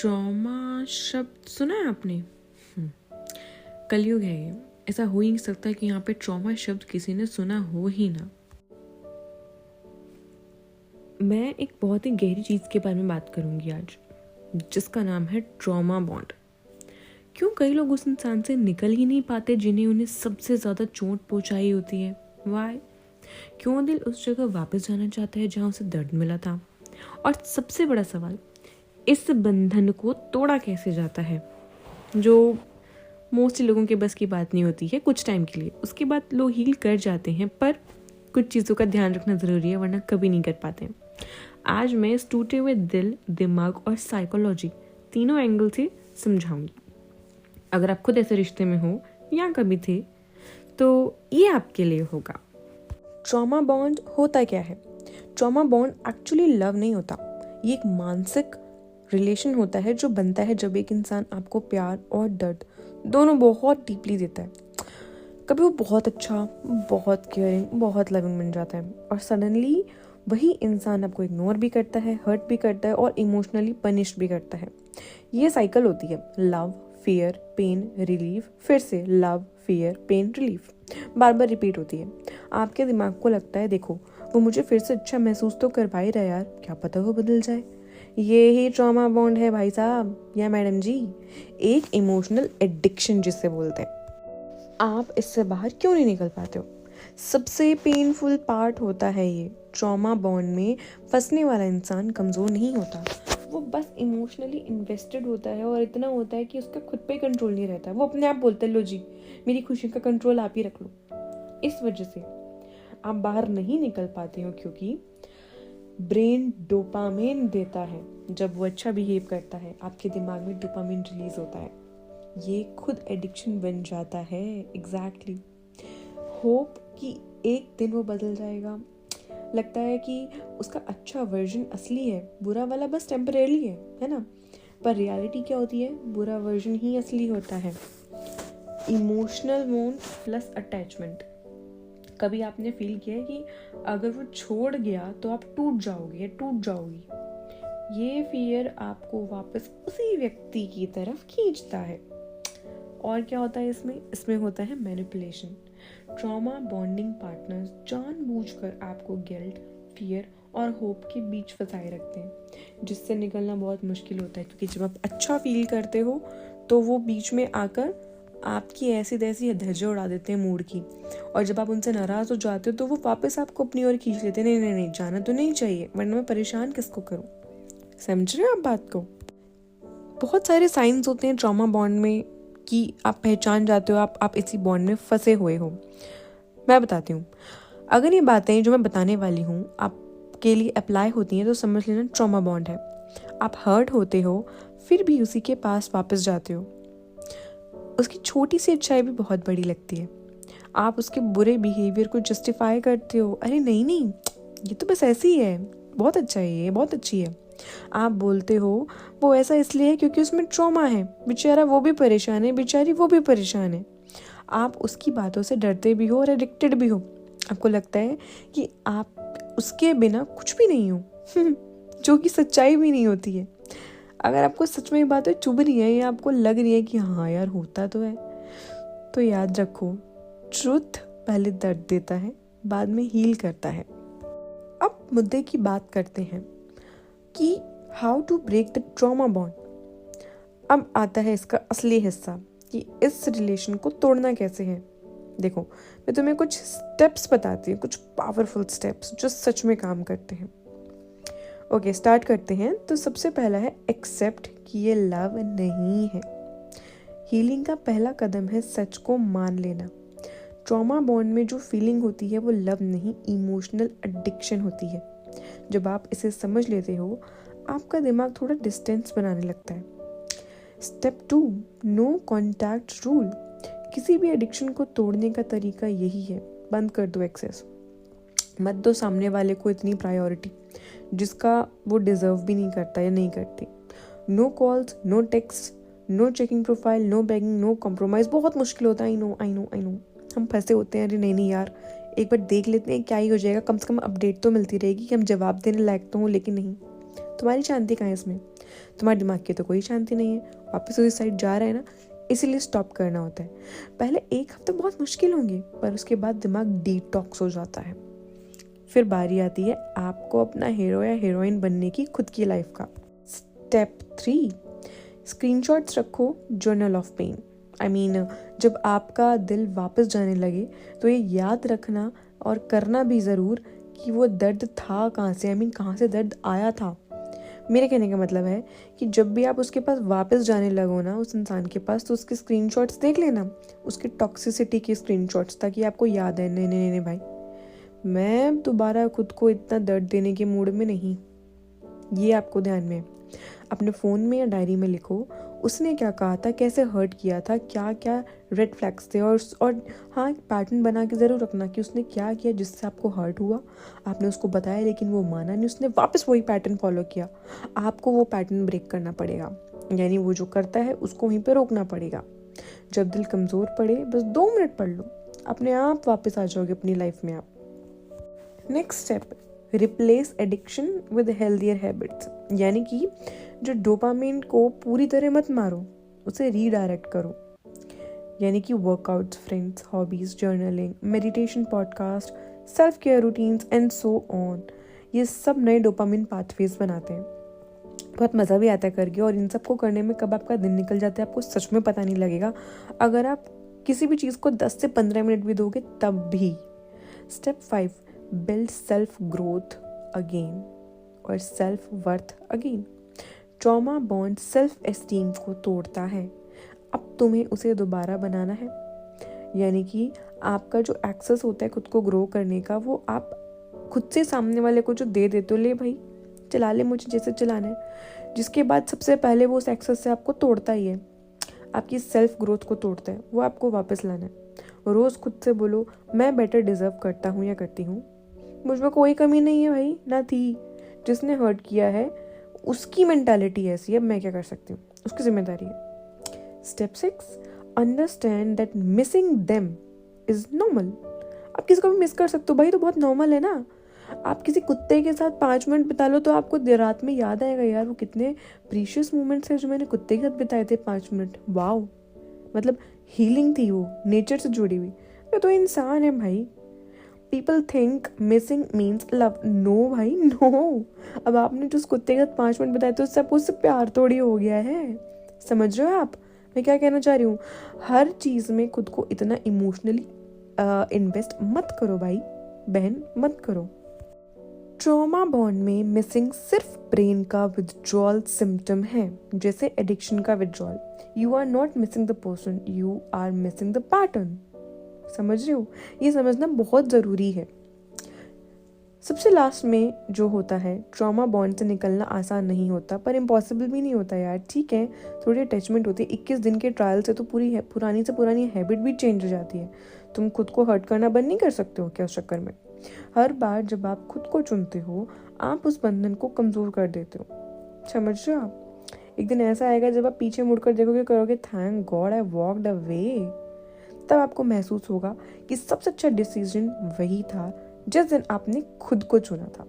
Trauma शब्द सुना है आपने? कलयुग है ये, ऐसा हो ही नहीं सकता कि यहाँ पे ट्रॉमा शब्द किसी ने सुना हो ही ना। मैं एक बहुत ही गहरी चीज़ के बारे में बात करूंगी आज, जिसका नाम है ट्रॉमा बॉन्ड। क्यों कई लोग उस इंसान से निकल ही नहीं पाते जिन्हें उन्हें सबसे ज़्यादा चोट पहुंचाई होती है? वाई? क्यों दिल उस जगह वापस जाना चाहता है जहाँ उसे दर्द मिला था? और सबसे बड़ा सवाल, इस बंधन को तोड़ा कैसे जाता है? जो मोस्टली लोगों के बस की बात नहीं होती है कुछ टाइम के लिए, उसके बाद लोग हील कर जाते हैं, पर कुछ चीज़ों का ध्यान रखना ज़रूरी है, वरना कभी नहीं कर पाते हैं। आज मैं इस टूटे हुए दिल, दिमाग और साइकोलॉजी तीनों एंगल से समझाऊंगी। अगर आप खुद ऐसे रिश्ते में हो या कभी थे तो ये आपके लिए होगा। ट्रॉमा बॉन्ड होता क्या है? ट्रॉमा बॉन्ड एक्चुअली लव नहीं होता, ये एक मानसिक रिलेशन होता है जो बनता है जब एक इंसान आपको प्यार और दर्द दोनों बहुत डीपली देता है। कभी वो बहुत अच्छा, बहुत केयरिंग, बहुत लविंग बन जाता है और सडनली वही इंसान आपको इग्नोर भी करता है, हर्ट भी करता है और इमोशनली पनिश भी करता है। ये साइकिल होती है, लव, फियर, पेन, रिलीफ, फिर से लव, फियर, पेन, रिलीफ, बार बार रिपीट होती है। आपके दिमाग को लगता है देखो वो मुझे फिर से अच्छा महसूस तो करवा ही रहा है यार, क्या पता वो बदल जाए। ये ही ट्रॉमा बॉन्ड है भाई साहब या मैडम जी, एक इमोशनल एडिक्शन जिसे बोलते हैं। आप इससे बाहर क्यों नहीं निकल पाते हो? सबसे पेनफुल पार्ट होता है ये, ट्रॉमा बॉन्ड में फंसने वाला इंसान कमज़ोर नहीं होता, वो बस इमोशनली इन्वेस्टेड होता है और इतना होता है कि उसका खुद पे कंट्रोल नहीं रहता। वो अपने आप बोलता है लो जी मेरी खुशी का कंट्रोल आप ही रख लो। इस वजह से आप बाहर नहीं निकल पाते हो क्योंकि ब्रेन डोपामिन देता है। जब वो अच्छा बिहेव करता है आपके दिमाग में डोपामिन रिलीज होता है, ये खुद एडिक्शन बन जाता है। एग्जैक्टली होप कि एक दिन वो बदल जाएगा, लगता है कि उसका अच्छा वर्जन असली है, बुरा वाला बस टेम्परेरी है ना? पर रियलिटी क्या होती है? बुरा वर्जन ही असली होता है। Emotional wound plus attachment. कभी आपने फील किया है कि अगर वो छोड़ गया तो आप टूट जाओगे या टूट जाओगी? ये फियर आपको वापस उसी व्यक्ति की तरफ खींचता है। और क्या होता है इसमें होता है मैनिपुलेशन। ट्रॉमा बॉन्डिंग पार्टनर्स जानबूझकर आपको गिल्ट, फियर और होप के बीच फंसाए रखते हैं, जिससे निकलना बहुत मुश्किल होता है। क्योंकि जब आप अच्छा फील करते हो तो वो बीच में आकर आपकी ऐसी तैसी धज्जियां उड़ा देते हैं मूड की, और जब आप उनसे नाराज हो जाते हो तो वो वापस आपको अपनी ओर खींच लेते हैं। नहीं, जाना तो नहीं चाहिए, वरना मैं परेशान किसको करूं। समझ रहे हो आप बात को? बहुत सारे साइंस होते हैं ट्रॉमा बॉन्ड में कि आप पहचान जाते हो आप इसी बॉन्ड में फंसे हुए हो। मैं बताती हूँ, अगर ये बातें जो मैं बताने वाली हूँ आपके लिए अप्लाई होती हैं तो समझ लेना ट्रॉमा बॉन्ड है। आप हर्ट होते हो फिर भी उसी के पास वापस जाते हो। उसकी छोटी सी अच्छाई भी बहुत बड़ी लगती है। आप उसके बुरे बिहेवियर को जस्टिफाई करते हो, अरे नहीं ये तो बस ऐसी ही है, बहुत अच्छा है, ये बहुत अच्छी है। आप बोलते हो वो ऐसा इसलिए है क्योंकि उसमें ट्रॉमा है, बेचारा वो भी परेशान है, बेचारी वो भी परेशान है। आप उसकी बातों से डरते भी हो और एडिक्टेड भी हो। आपको लगता है कि आप उसके बिना कुछ भी नहीं हो जो कि सच्चाई भी नहीं होती है। अगर आपको सच में ये बातें चुभ रही है या आपको लग रही है कि हाँ यार होता तो है, तो याद रखो ट्रुथ पहले दर्द देता है, बाद में हील करता है। अब मुद्दे की बात करते हैं कि how to break the trauma bond. अब आता है इसका असली हिस्सा कि इस रिलेशन को तोड़ना कैसे है। देखो मैं तुम्हें कुछ स्टेप्स बताती हूँ, कुछ पावरफुल स्टेप्स जो सच में काम करते हैं। ओके, स्टार्ट करते हैं। तो सबसे पहला है एक्सेप्ट कि ये लव नहीं है। हीलिंग का पहला कदम है सच को मान लेना। ट्रॉमा बॉन्ड में जो फीलिंग होती है वो लव नहीं, इमोशनल एडिक्शन होती है। जब आप इसे समझ लेते हो आपका दिमाग थोड़ा डिस्टेंस बनाने लगता है। Step 2, no contact rule. किसी भी एडिक्शन को तोड़ने का तरीका यही है, बंद कर दो एक्सेस। मत दो सामने वाले को इतनी प्रायोरिटी जिसका वो डिजर्व भी नहीं करता या नहीं करती। No calls, no text, no checking profile, no begging, no compromise. बहुत मुश्किल होता है, आई नो हम फंसे होते हैं। अरे नहीं यार, एक बार देख लेते हैं क्या ही हो जाएगा, कम से कम अपडेट तो मिलती रहेगी कि हम जवाब देने लायक तो हों, लेकिन नहीं, तुम्हारी शांति कहाँ है इसमें? तुम्हारे दिमाग की तो कोई शांति नहीं है, वापस उसी साइड जा रहा है ना, इसीलिए स्टॉप करना होता है। पहले 1 हफ्ता बहुत मुश्किल होंगे, पर उसके बाद दिमाग डिटॉक्स हो जाता है। फिर बारी आती है आपको अपना हीरो या हीरोइन बनने की, खुद की लाइफ का। स्टेप 3, स्क्रीनशॉट्स रखो, जर्नल ऑफ पेन। जब आपका दिल वापस जाने लगे तो ये याद रखना और करना भी ज़रूर कि वो दर्द था कहाँ से, कहाँ से दर्द आया था। मेरे कहने का मतलब है कि जब भी आप उसके पास वापस जाने लगो ना, उस इंसान के पास, तो उसके स्क्रीनशॉट्स देख लेना, उसके टॉक्सिसिटी के स्क्रीनशॉट्स, ताकि आपको याद है नहीं नहीं नहीं भाई, मैं दोबारा खुद को इतना दर्द देने के मूड में नहीं। ये आपको ध्यान में अपने फ़ोन में या डायरी में लिखो, उसने क्या कहा था, कैसे हर्ट किया था, क्या क्या रेड फ्लैग्स थे, और हाँ, पैटर्न बना के ज़रूर रखना कि उसने क्या किया जिससे आपको हर्ट हुआ। आपने उसको बताया लेकिन वो माना नहीं, उसने वापस वही पैटर्न फॉलो किया। आपको वो पैटर्न ब्रेक करना पड़ेगा, यानी वो जो करता है उसको वहीं पर रोकना पड़ेगा। जब दिल कमज़ोर पड़े बस 2 मिनट पढ़ लो, अपने आप वापस आ जाओगे अपनी लाइफ में आप। Next step, replace addiction with healthier habits. यानी कि जो डोपामिन को पूरी तरह मत मारो, उसे रीडायरेक्ट करो। यानी कि workouts, friends, hobbies, journaling, meditation, podcast, self care routines and so on. ये सब नए डोपामिन पाथवेज बनाते हैं। बहुत मज़ा भी आता है करके, और इन सब को करने में कब आपका दिन निकल जाता है आपको सच में पता नहीं लगेगा, अगर आप किसी भी चीज़ को 10 से 15 मिनट भी दोगे तब भी। Step 5, build self growth again और self worth again. Trauma bond self esteem को तोड़ता है, अब तुम्हें उसे दोबारा बनाना है। यानी कि आपका जो एक्सेस होता है खुद को ग्रो करने का, वो आप खुद से सामने वाले को जो दे देते हो, ले भाई चला ले मुझे जैसे चलाना है, जिसके बाद सबसे पहले वो उस एक्सेस से आपको तोड़ता ही है, आपकी सेल्फ ग्रोथ को तोड़ता है, वो आपको वापस लाना है। रोज़ खुद से बोलो, मैं बेटर डिजर्व करता हूँ या करती हूँ, मुझ में कोई कमी नहीं है भाई, ना थी। जिसने हर्ट किया है उसकी मेंटालिटी ऐसी है, मैं क्या कर सकती हूँ, उसकी जिम्मेदारी है। Step 6, understand that missing them is normal. आप किसी को भी मिस कर सकते हो भाई, तो बहुत नॉर्मल है ना। आप किसी कुत्ते के साथ 5 मिनट बिता लो तो आपको देर रात में याद आएगा, यार वो कितने प्रीशियस मोमेंट्स हैं जो मैंने कुत्ते के साथ बिताए थे 5 मिनट। वाओ, मतलब हीलिंग थी वो, नेचर से जुड़ी हुई। वो तो इंसान है भाई। People think missing means love. No भाई नो। अब आपने जो उस कुत्ते के साथ 5 मिनट बताए तो उससे आपको उससे प्यार थोड़ी हो गया है। समझ रहे हो आप मैं क्या कहना चाह रही हूँ? हर चीज़ में खुद को इतना इमोशनली इन्वेस्ट मत करो भाई बहन, मत करो। ट्रॉमा बॉन्ड में मिसिंग सिर्फ ब्रेन का विथड्रॉल सिम्टम है, जैसे एडिक्शन का withdrawal. You are not missing the person, you are missing the pattern. समझ रहे हो? ये समझना बहुत ज़रूरी है। सबसे लास्ट में जो होता है, ट्रॉमा बॉन्ड से निकलना आसान नहीं होता, पर इम्पॉसिबल भी नहीं होता यार। ठीक है, थोड़ी अटैचमेंट होती है, 21 दिन के ट्रायल से तो पुरानी से पुरानी हैबिट भी चेंज हो जाती है। तुम खुद को हर्ट करना बंद नहीं कर सकते हो क्या उस चक्कर में? हर बार जब आप खुद को चुनते हो, आप उस बंधन को कमज़ोर कर देते हो। समझ रहे हो आप? एक दिन ऐसा आएगा जब आप पीछे मुड़कर देखोगे, करोगे thank God I walked away. तब आपको महसूस होगा कि सबसे अच्छा डिसीजन वही था जिस दिन आपने खुद को चुना था।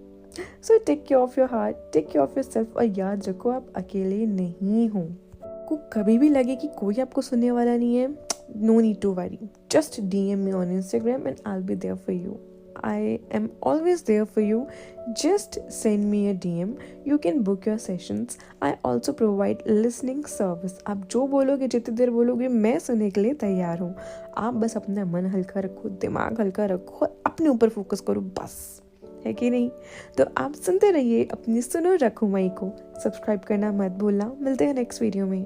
So take care of your heart, take care of your self, और याद रखो आप अकेले नहीं हो। को कभी भी लगे कि कोई आपको सुनने वाला नहीं है, no need to worry, just DM me on Instagram and I'll be there for you. I am always there for you. Just send me a DM. You can book your sessions. I also provide listening service. आप जो बोलोगे, जितनी देर बोलोगे, मैं सुनने के लिए तैयार हूँ। आप बस अपना मन हल्का रखो, दिमाग हल्का रखो और अपने ऊपर फोकस करो, बस, है कि नहीं? तो आप सुनते रहिए अपनी सुनो रखो मई को। सब्सक्राइब करना मत भूलना। मिलते हैं नेक्स्ट वीडियो में।